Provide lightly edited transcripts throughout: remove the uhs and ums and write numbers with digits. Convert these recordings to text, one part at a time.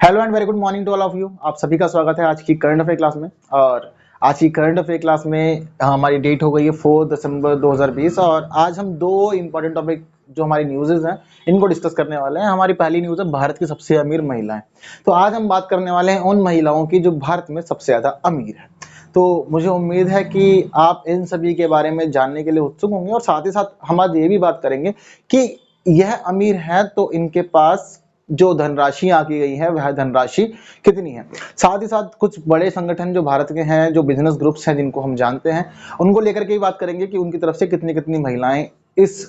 Hello and very good morning to all of you. आप सभी का स्वागत है आज की करंट अफेयर क्लास में। और आज की करंट अफेयर क्लास में हमारी डेट हो गई है 4 दिसंबर 2020 और आज हम दो इंपॉर्टेंट टॉपिक जो हमारी न्यूज़ेस हैं इनको डिस्कस करने वाले हैं। हमारी पहली न्यूज़ है भारत की सबसे अमीर महिलाएं। तो आज हम बात करने वाले हैं उन महिलाओं की जो भारत में सबसे ज़्यादा अमीर है। तो मुझे उम्मीद है कि आप इन सभी के बारे में जानने के लिए उत्सुक होंगे और साथ ही साथ हम आज ये भी बात करेंगे कि यह अमीर है तो इनके पास जो धनराशि आकी गई है वह धनराशि कितनी है। साथ ही साथ कुछ बड़े संगठन जो भारत के हैं, जो बिजनेस ग्रुप्स हैं जिनको हम जानते हैं, उनको लेकर के ही बात करेंगे कि उनकी तरफ से कितनी कितनी महिलाएं इस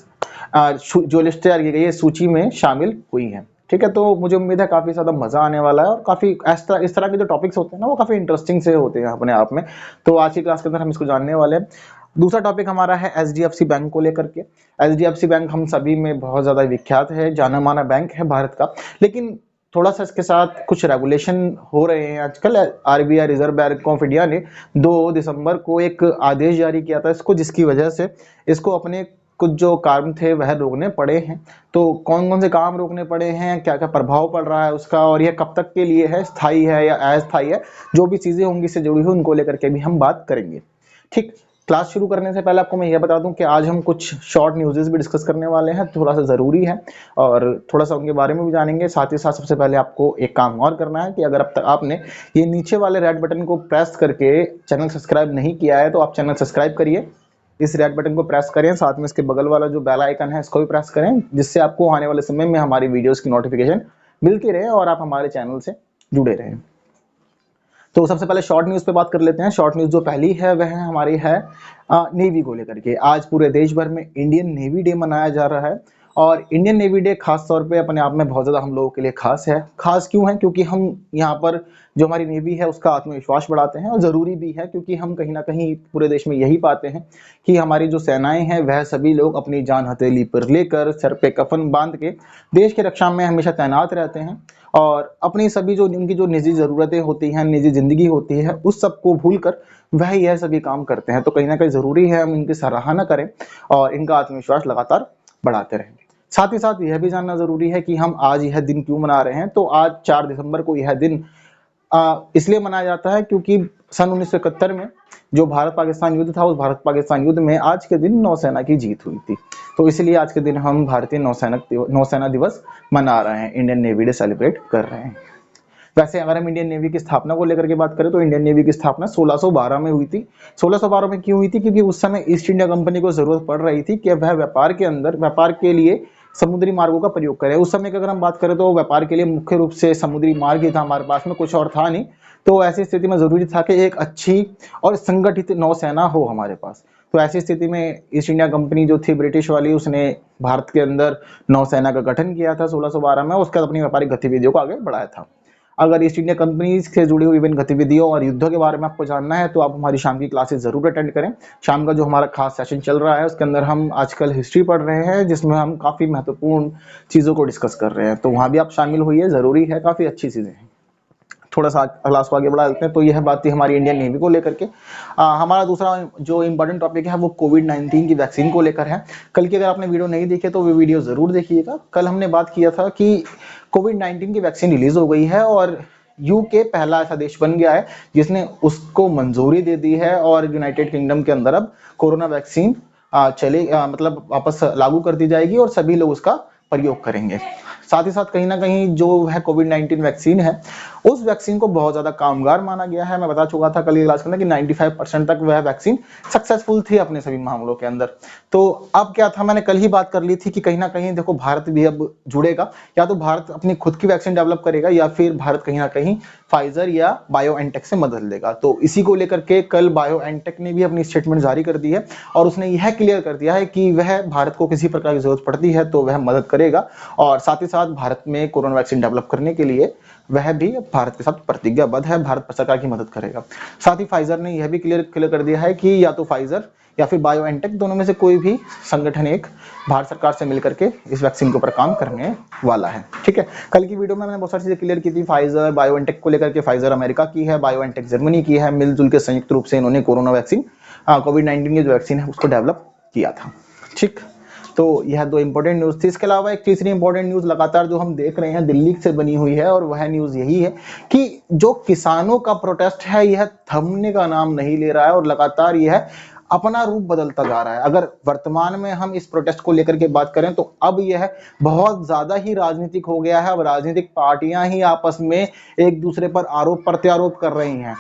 जो लिस्ट तैयार की गई है सूची में शामिल हुई हैं। ठीक है, तो मुझे उम्मीद है काफी ज्यादा मजा आने वाला है और काफी इस तरह के जो टॉपिक्स होते हैं ना वो काफी इंटरेस्टिंग से होते हैं अपने आप में। तो आज की क्लास के अंदर हम इसको जानने वाले हैं। दूसरा टॉपिक हमारा है एचडीएफसी बैंक को लेकर के। एचडीएफसी बैंक हम सभी में बहुत ज्यादा विख्यात है, जाना माना बैंक है भारत का, लेकिन थोड़ा सा इसके साथ कुछ रेगुलेशन हो रहे हैं आजकल। RBI reserve bank of India ने 2 दिसंबर को एक आदेश जारी किया था इसको, जिसकी वजह से इसको अपने कुछ जो काम थे वह रोकने पड़े हैं। तो कौन कौन से काम रोकने पड़े हैं, क्या क्या प्रभाव पड़ रहा है उसका, और यह कब तक के लिए है, स्थायी है या अस्थायी है, जो भी चीजें होंगी इससे जुड़ी हुई उनको लेकर के भी हम बात करेंगे। ठीक, क्लास शुरू करने से पहले आपको मैं यह बता दूं कि आज हम कुछ शॉर्ट न्यूज़ेस भी डिस्कस करने वाले हैं, थोड़ा सा ज़रूरी है और थोड़ा सा उनके बारे में भी जानेंगे। साथ ही साथ सबसे पहले आपको एक काम और करना है कि अगर अब तक आपने ये नीचे वाले रेड बटन को प्रेस करके चैनल सब्सक्राइब नहीं किया है तो आप चैनल सब्सक्राइब करिए, इस रेड बटन को प्रेस करें, साथ में इसके बगल वाला जो बेल आइकन है इसको भी प्रेस करें, जिससे आपको आने वाले समय में हमारी वीडियोस की नोटिफिकेशन मिलती रहे और आप हमारे चैनल से जुड़े रहें। तो सबसे पहले शॉर्ट न्यूज़ पे बात कर लेते हैं। शॉर्ट न्यूज़ जो पहली है वह हमारी है नेवी को लेकर के। आज पूरे देश भर में इंडियन नेवी डे मनाया जा रहा है और इंडियन नेवी डे खास तौर पे अपने आप में बहुत ज़्यादा हम लोगों के लिए खास है। खास क्यों है? क्योंकि हम यहाँ पर जो हमारी नेवी है उसका आत्मविश्वास बढ़ाते हैं और ज़रूरी भी है, क्योंकि हम कहीं ना कहीं पूरे देश में यही पाते हैं कि हमारी जो सेनाएं हैं वह सभी लोग अपनी जान हथेली पर लेकर, सर पे कफन बांध के देश की रक्षा में हमेशा तैनात रहते हैं और अपनी सभी जो उनकी जो निजी ज़रूरतें होती हैं, निजी ज़िंदगी होती है, उस सब को भूलकर वह यह सभी काम करते हैं। तो कहीं ना कहीं ज़रूरी है हम इनकी सराहना करें और इनका आत्मविश्वास लगातार बढ़ाते रहें। साथ ही साथ यह भी जानना ज़रूरी है कि हम आज यह दिन क्यों मना रहे हैं। तो आज 4 दिसंबर को यह दिन इसलिए मनाया जाता है क्योंकि सन 1971 में जो भारत पाकिस्तान युद्ध था, उस भारत पाकिस्तान युद्ध में आज के दिन नौसेना की जीत हुई थी। तो इसलिए आज के दिन हम भारतीय नौसेना दिवस मना रहे हैं, इंडियन नेवी डे सेलिब्रेट कर रहे हैं। वैसे अगर हम इंडियन नेवी की स्थापना को लेकर के बात करें तो इंडियन नेवी की स्थापना 1612 में हुई थी। 1612 में क्यों हुई थी? क्योंकि उस समय ईस्ट इंडिया कंपनी को जरूरत पड़ रही थी कि वह व्यापार के लिए समुद्री मार्गों का प्रयोग करें। उस समय की अगर हम बात करें तो व्यापार के लिए मुख्य रूप से समुद्री मार्ग ही था हमारे पास में, कुछ और था नहीं। तो ऐसी स्थिति में जरूरी था कि एक अच्छी और संगठित नौसेना हो हमारे पास। तो ऐसी स्थिति में ईस्ट इंडिया कंपनी जो थी ब्रिटिश वाली, उसने भारत के अंदर नौसेना का गठन किया था 1612 में। उसके बाद अपनी व्यापारिक गतिविधियों को आगे बढ़ाया था। अगर ईस्ट इंडिया कंपनी से जुड़ी हुई विभिन्न गतिविधियों और युद्धों के बारे में आपको जानना है तो आप हमारी शाम की क्लासेस जरूर अटेंड करें। शाम का जो हमारा खास सेशन चल रहा है उसके अंदर हम आजकल हिस्ट्री पढ़ रहे हैं, जिसमें हम काफ़ी महत्वपूर्ण चीज़ों को डिस्कस कर रहे हैं। तो वहाँ भी आप शामिल होइए, ज़रूरी है, काफ़ी अच्छी चीज़ें हैं। थोड़ा सा क्लास को आगे बढ़ा देते हैं। तो यह बात थी हमारी इंडियन नेवी को लेकर के। हमारा दूसरा जो इंपॉर्टेंट टॉपिक है वो कोविड-19 की वैक्सीन को लेकर है। कल की अगर आपने वीडियो नहीं देखी तो वो वीडियो ज़रूर देखिएगा। कल हमने बात किया था कि कोविड-19 की वैक्सीन रिलीज हो गई है और यूके पहला ऐसा देश बन गया है जिसने उसको मंजूरी दे दी है और यूनाइटेड किंगडम के अंदर अब कोरोना वैक्सीन मतलब वापस लागू कर दी जाएगी और सभी लोग उसका प्रयोग करेंगे। साथ ही साथ कहीं ना कहीं जो है कोविड-19 वैक्सीन है, उस वैक्सीन को बहुत ज्यादा कामगार माना गया है। मैं बता चुका था कल की क्लास में कि 95% तक वह वैक्सीन सक्सेसफुल थी अपने सभी मामलों के अंदर। तो अब क्या था, मैंने कल ही बात कर ली थी कि कहीं ना कहीं देखो भारत भी अब जुड़ेगा, या तो भारत अपनी खुद की वैक्सीन डेवलप करेगा या फिर भारत कहीं ना कहीं फाइजर या बायोएनटेक से मदद लेगा। तो इसी को लेकर के कल बायोएनटेक ने भी अपनी स्टेटमेंट जारी कर दी है और उसने यह क्लियर कर दिया है कि वह भारत को किसी प्रकार की जरूरत पड़ती है तो वह मदद करेगा और साथ ही साथ भारत में कोरोना वैक्सीन डेवलप करने के लिए वह भी भारत के साथ प्रतिज्ञाबद्ध है, भारत सरकार की मदद करेगा। साथ ही फाइजर ने यह भी क्लियर कर दिया है कि या तो फाइजर या फिर बायोएनटेक, दोनों में से कोई भी संगठन एक भारत सरकार से मिलकर के इस वैक्सीन के ऊपर काम करने वाला है। ठीक है, कल की वीडियो में मैंने बहुत सारी चीजें क्लियर की थी फाइजर बायोएनटेक को लेकर के। फाइजर अमेरिका की है, बायोएनटेक जर्मनी की है, मिलजुल के संयुक्त रूप से इन्होंने कोरोना वैक्सीन कोविड-19 की जो वैक्सीन है उसको डेवलप किया था। ठीक, तो यह दो इंपॉर्टेंट न्यूज़ थी। इसके अलावा एक तीसरी इंपॉर्टेंट न्यूज़ लगातार जो हम देख रहे हैं दिल्ली से बनी हुई है, और वह न्यूज़ यही है कि जो किसानों का प्रोटेस्ट है यह थमने का नाम नहीं ले रहा है और लगातार यह अपना रूप बदलता जा रहा है। अगर वर्तमान में हम इस प्रोटेस्ट को लेकर के बात करें तो अब यह बहुत ज्यादा ही राजनीतिक हो गया है। अब राजनीतिक पार्टियां ही आपस में एक दूसरे पर आरोप प्रत्यारोप कर रही हैं।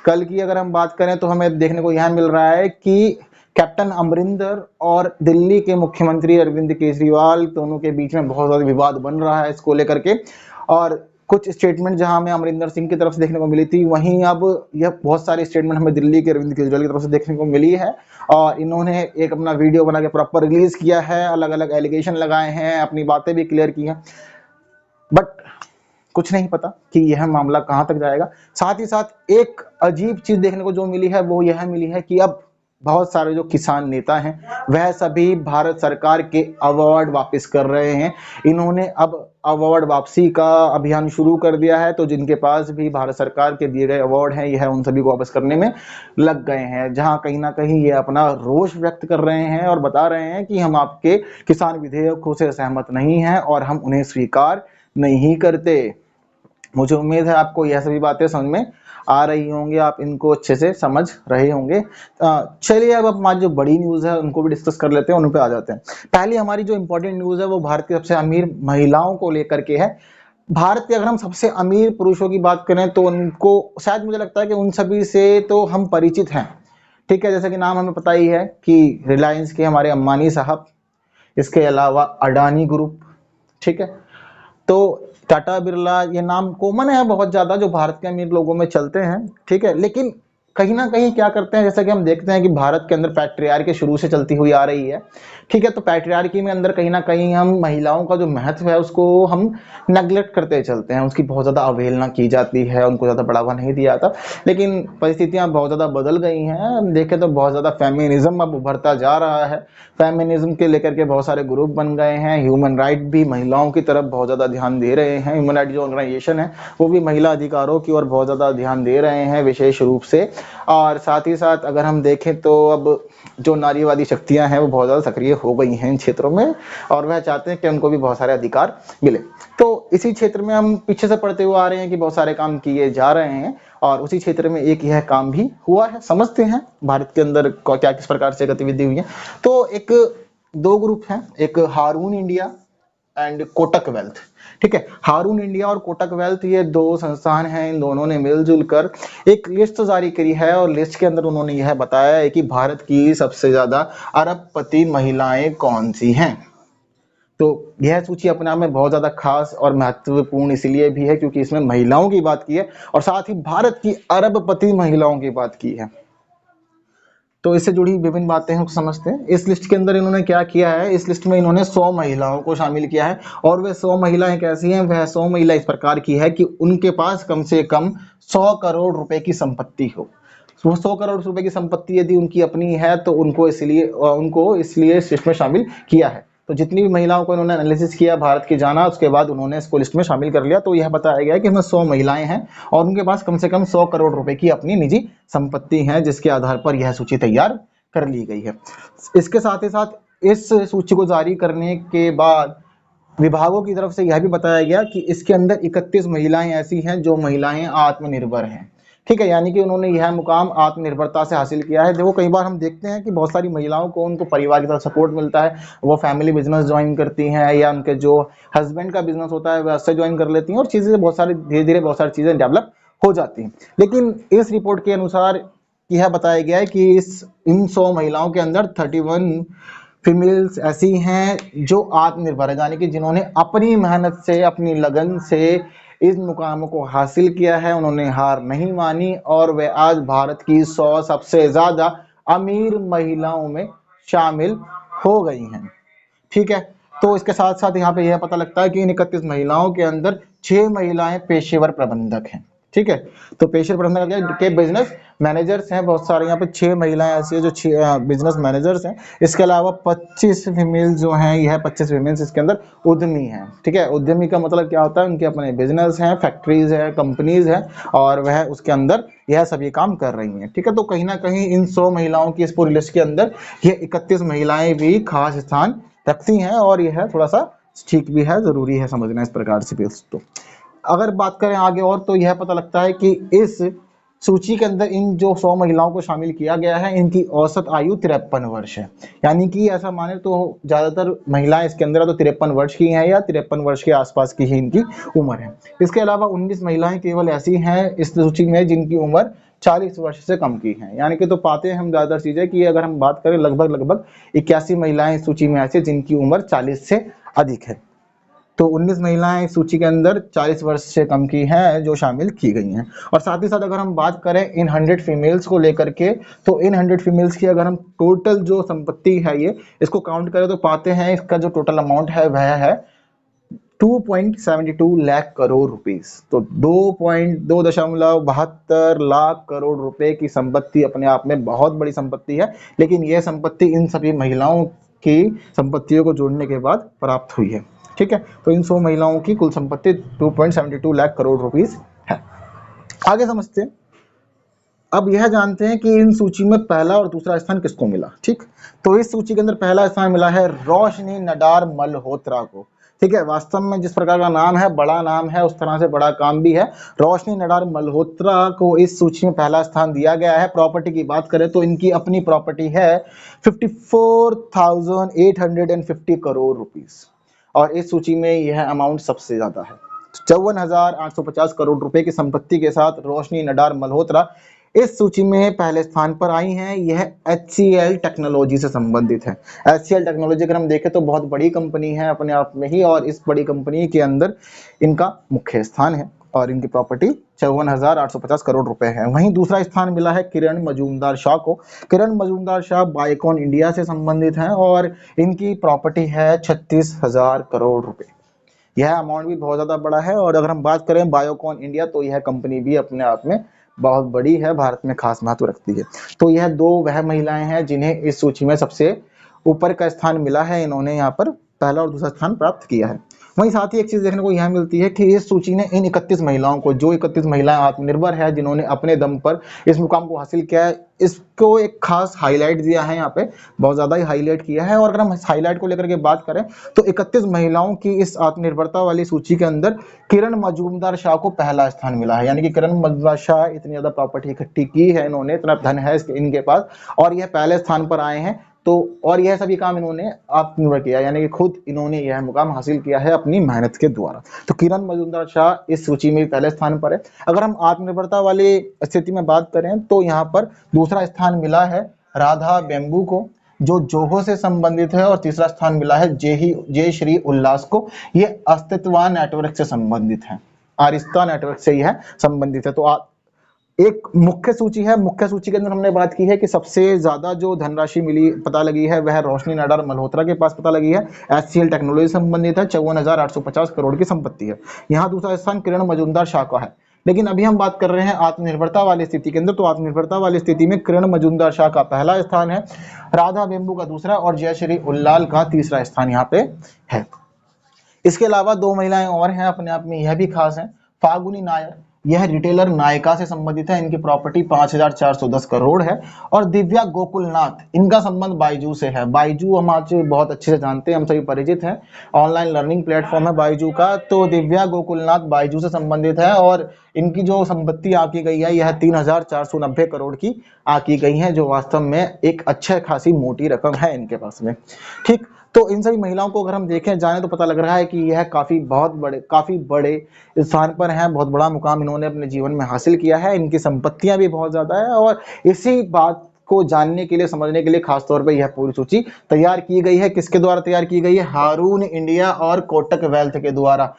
कल की अगर हम बात करें तो हमें देखने को यह मिल रहा है कि कैप्टन अमरिंदर और दिल्ली के मुख्यमंत्री अरविंद केजरीवाल दोनों के बीच में बहुत ज्यादा विवाद बन रहा है इसको लेकर के। और कुछ स्टेटमेंट जहां हमें अमरिंदर सिंह की तरफ से देखने को मिली थी, वहीं अब यह बहुत सारे स्टेटमेंट हमें दिल्ली के अरविंद केजरीवाल की तरफ से देखने को मिली है। और इन्होंने एक अपना वीडियो बना के प्रॉपर रिलीज किया है, अलग अलग एलिगेशन लगाए हैं, अपनी बातें भी क्लियर की हैं, बट कुछ नहीं पता कि यह मामला कहां तक जाएगा। साथ ही साथ एक अजीब चीज देखने को जो मिली है वो यह मिली है कि अब बहुत सारे जो किसान नेता हैं वह सभी भारत सरकार के अवार्ड वापस कर रहे हैं। इन्होंने अब अवार्ड वापसी का अभियान शुरू कर दिया है, तो जिनके पास भी भारत सरकार के दिए गए अवार्ड हैं यह उन सभी को वापस करने में लग गए हैं, जहां कहीं ना कहीं ये अपना रोष व्यक्त कर रहे हैं और बता रहे हैं कि हम आपके किसान विधेयकों से सहमत नहीं हैं और हम उन्हें स्वीकार नहीं करते। मुझे उम्मीद है आपको यह सभी बातें समझ में आ रही होंगी, आप इनको अच्छे से समझ रहे होंगे। चलिए अब हमारी जो बड़ी न्यूज़ है उनको भी डिस्कस कर लेते हैं, उन पे आ जाते हैं। पहली हमारी जो इंपॉर्टेंट न्यूज़ है वो भारत की सबसे अमीर महिलाओं को लेकर के है। भारत के अगर हम सबसे अमीर पुरुषों की बात करें तो उनको शायद मुझे लगता है कि उन सभी से तो हम परिचित हैं, ठीक है। जैसे कि नाम हमें पता ही है कि रिलायंस के हमारे अंबानी साहब, इसके अलावा अडानी ग्रुप, ठीक है। तो टाटा बिरला ये नाम कॉमन है बहुत ज्यादा जो भारत के अमीर लोगों में चलते हैं, ठीक है। लेकिन कहीं ना कहीं क्या करते हैं, जैसा कि हम देखते हैं कि भारत के अंदर पैट्रियार्की शुरू से चलती हुई आ रही है, ठीक है। तो पैट्रियार्की में अंदर कहीं ना कहीं हम महिलाओं का जो महत्व है उसको हम नेग्लेक्ट करते चलते हैं, उसकी बहुत ज्यादा अवहेलना की जाती है, उनको ज्यादा बढ़ावा नहीं दिया जाता। लेकिन परिस्थितियां बहुत ज्यादा बदल गई हैं, देखें तो बहुत ज्यादा फेमिनिज्म अब उभरता जा रहा है। फेमिनिज्म के लेकर के बहुत सारे ग्रुप बन गए हैं, ह्यूमन राइट भी महिलाओं की तरफ बहुत ज्यादा ध्यान दे रहे हैं। ह्यूमन राइट जो ऑर्गेनाइजेशन है वो भी महिला अधिकारों की ओर बहुत ज्यादा ध्यान दे रहे हैं विशेष रूप से। और साथ ही साथ अगर हम देखें तो अब जो नारीवादी शक्तियां हैं वो बहुत ज्यादा सक्रिय हो गई हैं इन क्षेत्रों में, और वह चाहते हैं कि उनको भी बहुत सारे अधिकार मिले। तो इसी क्षेत्र में हम पीछे से पढ़ते हुए आ रहे हैं कि बहुत सारे काम किए जा रहे हैं, और उसी क्षेत्र में एक यह काम भी हुआ है। समझते हैं भारत के अंदर क्या किस प्रकार से गतिविधि हुई है। तो एक दो ग्रुप हैं, एक हारून इंडिया एंड कोटक वेल्थ, ठीक है। हारून इंडिया और कोटक वेल्थ ये दो संस्थान हैं, इन दोनों ने मिलजुल कर एक लिस्ट जारी करी है, और लिस्ट के अंदर उन्होंने यह बताया है कि भारत की सबसे ज्यादा अरबपति महिलाएं कौन सी हैं। तो यह सूची अपने आप में बहुत ज्यादा खास और महत्वपूर्ण इसलिए भी है क्योंकि इसमें महिलाओं की बात की है और साथ ही भारत की अरबपति महिलाओं की बात की है। तो इससे जुड़ी विभिन्न बातें हम समझते हैं। इस लिस्ट के अंदर इन्होंने क्या किया है, इस लिस्ट में इन्होंने 100 महिलाओं को शामिल किया है, और वे 100 महिलाएं कैसी हैं, वह 100 महिला इस प्रकार की है कि उनके पास कम से कम 100 करोड़ रुपए की संपत्ति हो। वो 100 करोड़ रुपए की संपत्ति यदि उनकी अपनी है तो उनको इसलिए इस लिस्ट में शामिल किया है। तो जितनी भी महिलाओं को इन्होंने एनालिसिस किया, भारत की जाना, उसके बाद उन्होंने इसको लिस्ट में शामिल कर लिया। तो यह बताया गया है कि इसमें 100 महिलाएं हैं और उनके पास कम से कम 100 करोड़ रुपए की अपनी निजी संपत्ति है, जिसके आधार पर यह सूची तैयार कर ली गई है। इसके साथ ही साथ इस सूची को जारी करने के बाद विभागों की तरफ से यह भी बताया गया कि इसके अंदर 31 महिलाएं ऐसी हैं जो महिलाएं आत्मनिर्भर हैं, ठीक है। यानी कि उन्होंने यह मुकाम आत्मनिर्भरता से हासिल किया है। देखो कई बार हम देखते हैं कि बहुत सारी महिलाओं को उनको परिवार की तरफ सपोर्ट मिलता है, वो फैमिली बिजनेस ज्वाइन करती हैं या उनके जो हस्बैंड का बिजनेस होता है वह उससे ज्वाइन कर लेती हैं, और चीजें बहुत सारी धीरे धीरे बहुत सारी चीजें डेवलप हो जाती हैं। लेकिन इस रिपोर्ट के अनुसार यह बताया गया है कि इन 100 महिलाओं के अंदर 31 फीमेल्स ऐसी हैं जो आत्मनिर्भर है, यानी कि जिन्होंने अपनी मेहनत से, अपनी लगन से इस मुकामों को हासिल किया है, उन्होंने हार नहीं मानी और वे आज भारत की 100 सबसे ज्यादा अमीर महिलाओं में शामिल हो गई हैं, ठीक है। तो इसके साथ साथ यहाँ पे यह पता लगता है कि इन 31 महिलाओं के अंदर 6 महिलाएं पेशेवर प्रबंधक हैं, ठीक है। तो पेशेवर प्रबंधक के बिजनेस मैनेजर्स हैं बहुत सारे, यहाँ पे 6 महिलाएं ऐसी है जो बिजनेस मैनेजर्स हैं। इसके अलावा 25 फीमेल जो हैं, यह 25 फीमेल्स इसके अंदर उद्यमी हैं, ठीक है। उद्यमी का मतलब क्या होता है, उनके अपने बिजनेस हैं, फैक्ट्रीज है, कंपनीज है, और वह उसके अंदर यह सभी काम कर रही हैं, ठीक है। तो कहीं ना कहीं इन 100 महिलाओं की इस पूरी लिस्ट के अंदर ये 31 महिलाएं भी खास स्थान रखती हैं, और यह है थोड़ा सा ठीक भी है, जरूरी है समझना इस प्रकार से भी दोस्तों। अगर बात करें आगे और, तो यह पता लगता है कि इस सूची के अंदर इन जो 100 महिलाओं को शामिल किया गया है, इनकी औसत आयु 53 वर्ष है। यानी कि ऐसा माने तो ज्यादातर महिलाएं इसके अंदर तो 53 वर्ष की हैं या 53 वर्ष के आसपास की ही इनकी उम्र है। इसके अलावा 19 महिलाएं केवल ऐसी हैं इस सूची में जिनकी उम्र 40 वर्ष से कम की है। यानी कि तो पाते हैं हम ज्यादातर चीजें कि अगर हम बात करें लगभग 81 महिलाएं इस सूची में ऐसी जिनकी उम्र 40 से अधिक है। तो 19 महिलाएं इस सूची के अंदर 40 वर्ष से कम की हैं जो शामिल की गई हैं। और साथ ही साथ अगर हम बात करें इन 100 फीमेल्स को लेकर के, तो इन 100 फीमेल्स की अगर हम टोटल जो संपत्ति है ये इसको काउंट करें तो पाते हैं इसका जो टोटल अमाउंट है वह है 2.72 लाख करोड़ रुपीस। तो 2.72 लाख करोड़ रुपए की संपत्ति अपने आप में बहुत बड़ी संपत्ति है, लेकिन यह संपत्ति इन सभी महिलाओं की संपत्तियों को जोड़ने के बाद प्राप्त हुई है। ठीक है, तो इन 100 महिलाओं की कुल संपत्ति 2.72 लाख करोड़ रुपीस है। आगे समझते हैं। अब यह जानते हैं कि इन सूची में पहला और दूसरा स्थान किसको मिला। ठीक, तो इस सूची के अंदर पहला स्थान मिला है रोशनी नडार मल्होत्रा को। ठीक है, वास्तव में जिस प्रकार का नाम है, बड़ा नाम है, उस तरह से बड़ा काम भी है। रोशनी नडार मल्होत्रा को इस सूची में पहला स्थान दिया गया है। प्रॉपर्टी की बात करें तो इनकी अपनी प्रॉपर्टी है 54,850 करोड़ रुपीस, और इस सूची में यह अमाउंट सबसे ज्यादा है। 54,850 करोड़ रुपए की संपत्ति के साथ रोशनी नडार मल्होत्रा इस सूची में पहले स्थान पर आई हैं। यह HCL टेक्नोलॉजी से संबंधित है। HCL टेक्नोलॉजी अगर हम देखें तो बहुत बड़ी कंपनी है अपने आप में ही, और इस बड़ी कंपनी के अंदर इनका मुख्य स्थान है और इनकी प्रॉपर्टी 54,850 करोड़ रुपए है। वहीं दूसरा स्थान मिला है किरण मजूमदार शाह को। किरण मजूमदार शाह बायोकॉन इंडिया से संबंधित हैं और इनकी प्रॉपर्टी है 36,000 करोड़ रुपए। यह अमाउंट भी बहुत ज्यादा बड़ा है। और अगर हम बात करें बायोकॉन इंडिया, तो यह कंपनी भी अपने आप में बहुत बड़ी है, भारत में खास महत्व रखती है। तो यह दो वह महिलाएं हैं जिन्हें इस सूची में सबसे ऊपर का स्थान मिला है। इन्होंने यहाँ पर पहला और दूसरा स्थान प्राप्त किया है। वहीं साथ ही एक चीज देखने को यह मिलती है कि इस सूची ने इन 31 महिलाओं को, जो 31 महिलाएं आत्मनिर्भर है जिन्होंने अपने दम पर इस मुकाम को हासिल किया है, इसको एक खास हाईलाइट दिया है, यहाँ पे बहुत ज्यादा ही हाईलाइट किया है। और अगर हम हाईलाइट को लेकर के बात करें तो 31 महिलाओं की इस आत्मनिर्भरता वाली सूची के अंदर किरण मजूमदार शाह को पहला स्थान मिला है। यानी कि किरण मजूमदार शाह इतनी ज्यादा प्रॉपर्टी इकट्ठी की है इन्होंने, इतना धन है इनके पास, और यह पहले स्थान पर आए हैं। तो और यह सभी काम इन्होंने आत्मनिर्भर किया, यानी कि खुद इन्होंने यह मुकाम हासिल किया है अपनी मेहनत के द्वारा। तो किरण मजूमदार शाह इस सूची में पहले स्थान पर है। अगर हम आत्मनिर्भरता वाली स्थिति में बात करें तो यहाँ पर दूसरा स्थान मिला है राधा बेम्बू को, जो जोहो से संबंधित है, और तीसरा स्थान मिला है जय श्री उल्लास को। ये अस्तित्वा नेटवर्क से संबंधित है, आरिस्ता नेटवर्क से यह संबंधित है। तो एक मुख्य सूची है। मुख्य सूची के अंदर हमने बात की है कि सबसे ज्यादा जो धनराशि मिली पता लगी है वह रोशनी नडार मल्होत्रा के पास पता लगी है। HCL टेक्नोलॉजी से संबंधित है, 54,850 करोड़ की संपत्ति है। यहाँ दूसरा स्थान किरण मजूमदार शाह का है। लेकिन अभी हम बात कर रहे हैं आत्मनिर्भरता वाली स्थिति के अंदर। तो आत्मनिर्भरता वाली स्थिति में किरण मजूमदार शाह का पहला स्थान है, राधा बेम्बू का दूसरा, और जयश्री उल्लाल का तीसरा स्थान यहाँ पे है। इसके अलावा दो महिलाएं और हैं अपने आप में, यह भी खास है। फागुनी नायर, यह रिटेलर नायका से संबंधित है, इनकी प्रॉपर्टी 5,410 करोड़ है। और दिव्या गोकुलनाथ, इनका संबंध बायजू से है। बायजू हम आज बहुत अच्छे से जानते हैं, हम सभी परिचित हैं, ऑनलाइन लर्निंग प्लेटफॉर्म है बायजू का। तो दिव्या गोकुलनाथ बायजू से संबंधित है और इनकी जो संपत्ति आकी गई है यह 3,490 करोड़ की आकी गई है, जो वास्तव में एक अच्छे खासी मोटी रकम है इनके पास में। ठीक, तो इन सभी महिलाओं को अगर हम देखें जाने तो पता लग रहा है कि यह काफी बड़े स्थान पर हैं, बहुत बड़ा मुकाम इन्होंने अपने जीवन में हासिल किया है। इनकी संपत्तियां भी बहुत ज्यादा है, और इसी बात को जानने के लिए, समझने के लिए खासतौर पर यह पूरी सूची तैयार की गई है। किसके द्वारा तैयार की गई है? हारून इंडिया और कोटक वेल्थ के द्वारा।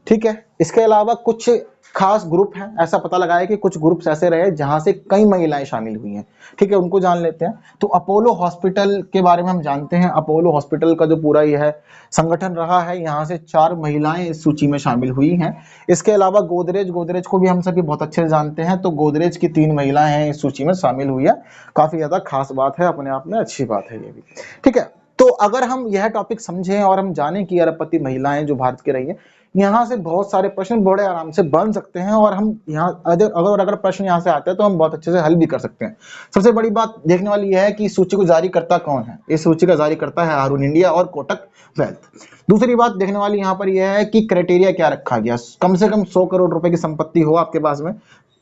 ठीक है, इसके अलावा कुछ खास ग्रुप हैं, ऐसा पता लगा है कि कुछ ग्रुप्स ऐसे रहे जहां से कई महिलाएं शामिल हुई हैं। ठीक है, उनको जान लेते हैं। तो अपोलो हॉस्पिटल के बारे में हम जानते हैं। अपोलो हॉस्पिटल का जो पूरा यह संगठन रहा है, यहाँ से 4 महिलाएं इस सूची में शामिल हुई हैं। इसके अलावा गोदरेज को भी हम सभी बहुत अच्छे से जानते हैं। तो गोदरेज की 3 महिलाएं हैं इस सूची में शामिल हुई है। काफी ज्यादा खास बात है, अपने आप में अच्छी बात है ये भी। ठीक है, तो अगर हम यह टॉपिक समझें और हम जाने कि अरबपति महिलाएं जो भारत के रही है, यहाँ से बहुत सारे प्रश्न बड़े आराम से बन सकते हैं और हम यहाँ अगर प्रश्न यहाँ से आते हैं तो हम बहुत अच्छे से हल भी कर सकते हैं। सबसे बड़ी बात देखने वाली यह है कि इस सूची को जारी करता कौन है। इस सूची का जारी करता है हारून इंडिया और कोटक वेल्थ। दूसरी बात देखने वाली यहाँ पर यह है कि क्राइटेरिया क्या रखा गया, कम से कम 100 करोड़ रुपए की संपत्ति हो आपके पास में।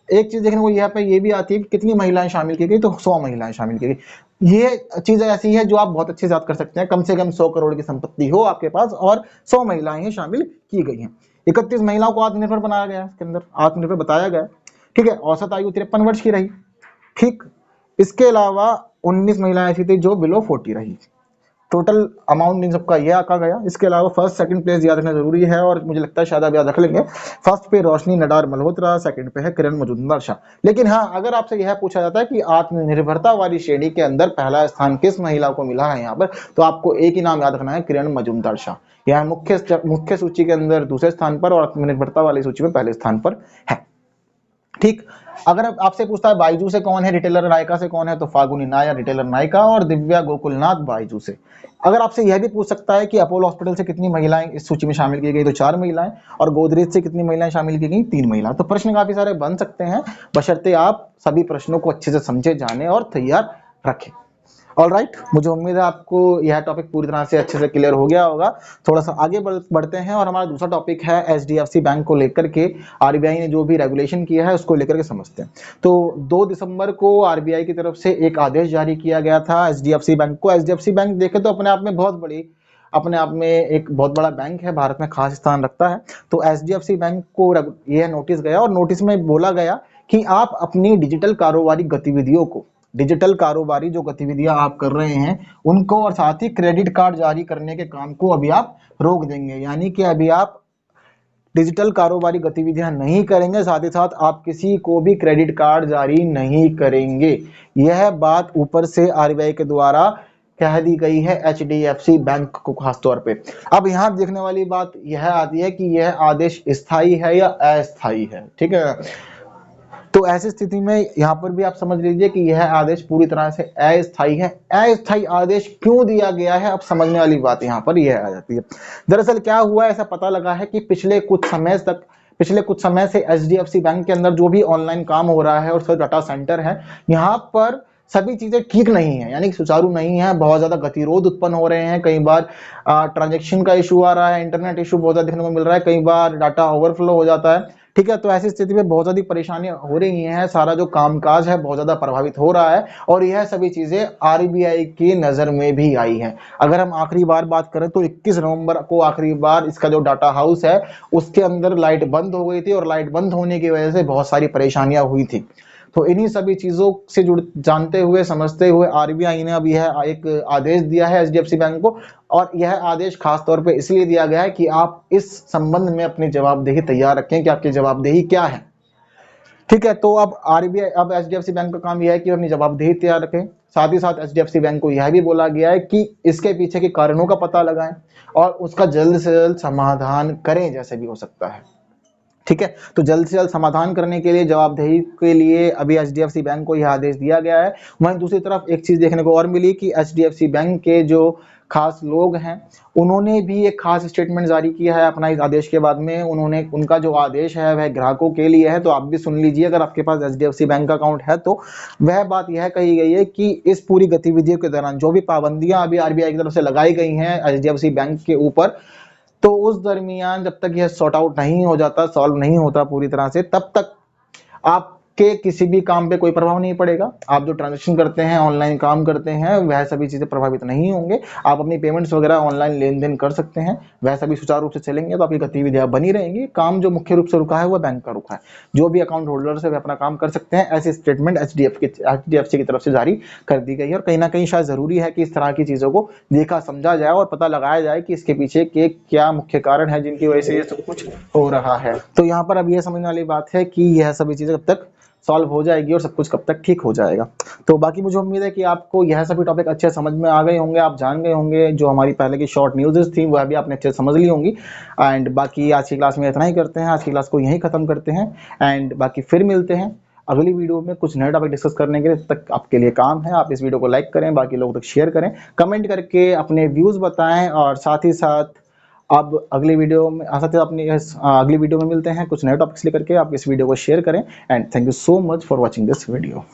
एक चीज देखने को यहाँ पे ये भी आती है कि कितनी महिलाएं शामिल की गई, तो 100 महिलाएं शामिल की गई। ये चीज ऐसी है जो आप बहुत अच्छे से याद कर सकते हैं, कम से कम 100 करोड़ की संपत्ति हो आपके पास और 100 महिलाएं शामिल की गई हैं। 31 महिलाओं को आत्मनिर्भर बनाया गया, इसके अंदर आत्मनिर्भर बताया गया। ठीक है, औसत आयु 53 वर्ष की रही। ठीक, इसके अलावा 19 महिलाएं ऐसी थी जो बिलो 40 रही। टोटल अमाउंट इन सबका यह आका गया। इसके अलावा फर्स्ट सेकंड प्लेस याद रखना जरूरी है और मुझे लगता है शायद आप याद रख लेंगे। फर्स्ट पे रोशनी नडार मल्होत्रा, सेकंड पे है किरण मजूमदार शाह। लेकिन हाँ, अगर आपसे यह पूछा जाता है कि आत्मनिर्भरता वाली श्रेणी के अंदर पहला स्थान किस महिला को मिला है यहाँ पर, तो आपको एक ही नाम याद रखना है, किरण मजूमदार शाह। यह मुख्य सूची के अंदर दूसरे स्थान पर और आत्मनिर्भरता वाली सूची में पहले स्थान पर है। ठीक, अगर आपसे पूछता है बायजू से कौन है, रिटेलर नायका से कौन है, तो फागुनी नायर रिटेलर नायका और दिव्या गोकुलनाथ बायजू से। अगर आपसे यह भी पूछ सकता है कि अपोलो हॉस्पिटल से कितनी महिलाएं इस सूची में शामिल की गई, तो 4 महिलाएं, और गोदरेज से कितनी महिलाएं शामिल की गई, 3 महिलाएं। तो प्रश्न काफी सारे बन सकते हैं, बशर्ते आप सभी प्रश्नों को अच्छे से समझे, जाने और तैयार रखें। ऑलराइट, मुझे उम्मीद है आपको यह टॉपिक पूरी तरह से अच्छे से क्लियर हो गया होगा। थोड़ा सा आगे बढ़ते हैं और हमारा दूसरा टॉपिक है एचडीएफसी बैंक को लेकर के आरबीआई ने जो भी रेगुलेशन किया है उसको लेकर के समझते हैं। तो 2 दिसंबर को आरबीआई की तरफ से एक आदेश जारी किया गया था एचडीएफसी बैंक को। एचडीएफसी बैंक देखे तो अपने आप में एक बहुत बड़ा बैंक है, भारत में खास स्थान रखता है। तो एचडीएफसी बैंक को यह नोटिस गया और नोटिस में बोला गया कि आप अपनी डिजिटल कारोबारी जो गतिविधियां आप कर रहे हैं उनको और साथ ही क्रेडिट कार्ड जारी करने के काम को अभी आप रोक देंगे। यानी कि अभी आप डिजिटल कारोबारी गतिविधियां नहीं करेंगे, साथ ही साथ आप किसी को भी क्रेडिट कार्ड जारी नहीं करेंगे। यह बात ऊपर से आरबीआई के द्वारा कह दी गई है एचडीएफसी बैंक को खास तौर पे। अब यहाँ देखने वाली बात यह आती है कि यह आदेश स्थायी है या अस्थायी है। ठीक है, तो ऐसी स्थिति में यहाँ पर भी आप समझ लीजिए कि यह आदेश पूरी तरह से अस्थायी है। अस्थायी आदेश क्यों दिया गया है, अब समझने वाली बात यहाँ पर यह आ जाती है। दरअसल क्या हुआ, ऐसा पता लगा है कि पिछले कुछ समय से एचडीएफसी बैंक के अंदर जो भी ऑनलाइन काम हो रहा है और सभी डाटा सेंटर है, यहाँ पर सभी चीजें ठीक नहीं है, यानी सुचारू नहीं है। बहुत ज्यादा गतिरोध उत्पन्न हो रहे हैं, कई बार ट्रांजैक्शन का इशू आ रहा है, इंटरनेट इशू बहुत ज्यादा देखने को मिल रहा है, कई बार डाटा ओवरफ्लो हो जाता है। ठीक है, तो ऐसी स्थिति में बहुत ज्यादा परेशानियां हो रही हैं, सारा जो कामकाज है बहुत ज्यादा प्रभावित हो रहा है और यह सभी चीजें आरबीआई की नजर में भी आई हैं। अगर हम आखिरी बार बात करें तो 21 नवंबर को आखिरी बार इसका जो डाटा हाउस है उसके अंदर लाइट बंद हो गई थी और लाइट बंद होने की वजह से बहुत सारी परेशानियां हुई थी। तो इन्हीं सभी चीजों से जानते हुए समझते हुए आरबीआई ने अब यह एक आदेश दिया है एचडीएफसी बैंक को, और यह आदेश खास तौर पे इसलिए दिया गया है कि आप इस संबंध में अपनी जवाबदेही तैयार रखें कि आपकी जवाबदेही क्या है। ठीक है, तो अब एचडीएफसी बैंक का काम यह है कि अपनी जवाबदेही तैयार रखें। साथ ही साथ एचडीएफसी बैंक को यह भी बोला गया है कि इसके पीछे के कारणों का पता लगाएं और उसका जल्द से जल्द समाधान करें, जैसे भी हो सकता है। ठीक है, तो जल्द से जल्द समाधान करने के लिए, जवाबदेही के लिए अभी एचडीएफसी बैंक को यह आदेश दिया गया है। वहीं दूसरी तरफ एक चीज देखने को और मिली कि एचडीएफसी बैंक के जो खास लोग हैं उन्होंने भी एक खास स्टेटमेंट जारी किया है अपना इस आदेश के बाद में। उनका जो आदेश है वह ग्राहकों के लिए है, तो आप भी सुन लीजिए अगर आपके पास एचडीएफसी बैंक का अकाउंट है तो। वह बात यह कही गई है कि इस पूरी गतिविधियों के दौरान जो भी पाबंदियां अभी आरबीआई की तरफ से लगाई गई हैं एचडीएफसी बैंक के ऊपर, तो उस दरमियान जब तक यह सॉर्ट आउट नहीं हो जाता, सॉल्व नहीं होता पूरी तरह से, तब तक आपके किसी भी काम पे कोई प्रभाव नहीं पड़ेगा। आप जो ट्रांजैक्शन करते हैं, ऑनलाइन काम करते हैं, वह सभी चीजें प्रभावित नहीं होंगे। आप अपनी पेमेंट्स वगैरह ऑनलाइन लेन देन कर सकते हैं, वह सभी सुचारू रूप से चलेंगे, तो आपकी गतिविधियां बनी रहेंगी। काम जो मुख्य रूप से रुका है वह बैंक का रुका है। जो भी अकाउंट होल्डर है वे अपना काम कर सकते हैं। ऐसी स्टेटमेंट एचडीएफसी की तरफ से जारी कर दी गई है और कहीं ना कहीं शायद जरूरी है कि इस तरह की चीजों को देखा समझा जाए और पता लगाया जाए कि इसके पीछे के क्या मुख्य कारण है जिनकी वजह से ये सब कुछ हो रहा है। तो यहाँ पर अब यह समझने वाली बात है कि यह सभी चीजें कब तक सॉल्व हो जाएगी और सब कुछ कब तक ठीक हो जाएगा। तो बाकी मुझे उम्मीद है कि आपको यह सभी टॉपिक अच्छे समझ में आ गए होंगे, आप जान गए होंगे। जो हमारी पहले की शॉर्ट न्यूज़ थी वह भी आपने अच्छे से समझ ली होंगी। एंड बाकी आज की क्लास में इतना ही करते हैं, आज की क्लास को यहीं खत्म करते हैं। एंड बाकी फिर मिलते हैं अगली वीडियो में कुछ नए टॉपिक डिस्कस करने के लिए। तब तक आपके लिए काम है, आप इस वीडियो को लाइक करें, बाकी लोगों तक शेयर करें, कमेंट करके अपने व्यूज़ बताएं और साथ ही साथ अब अगली वीडियो में आशा करते हैं अपनी अगली वीडियो में मिलते हैं कुछ नए टॉपिक्स लेकर के। आप इस वीडियो को शेयर करें and thank you so much for watching this video.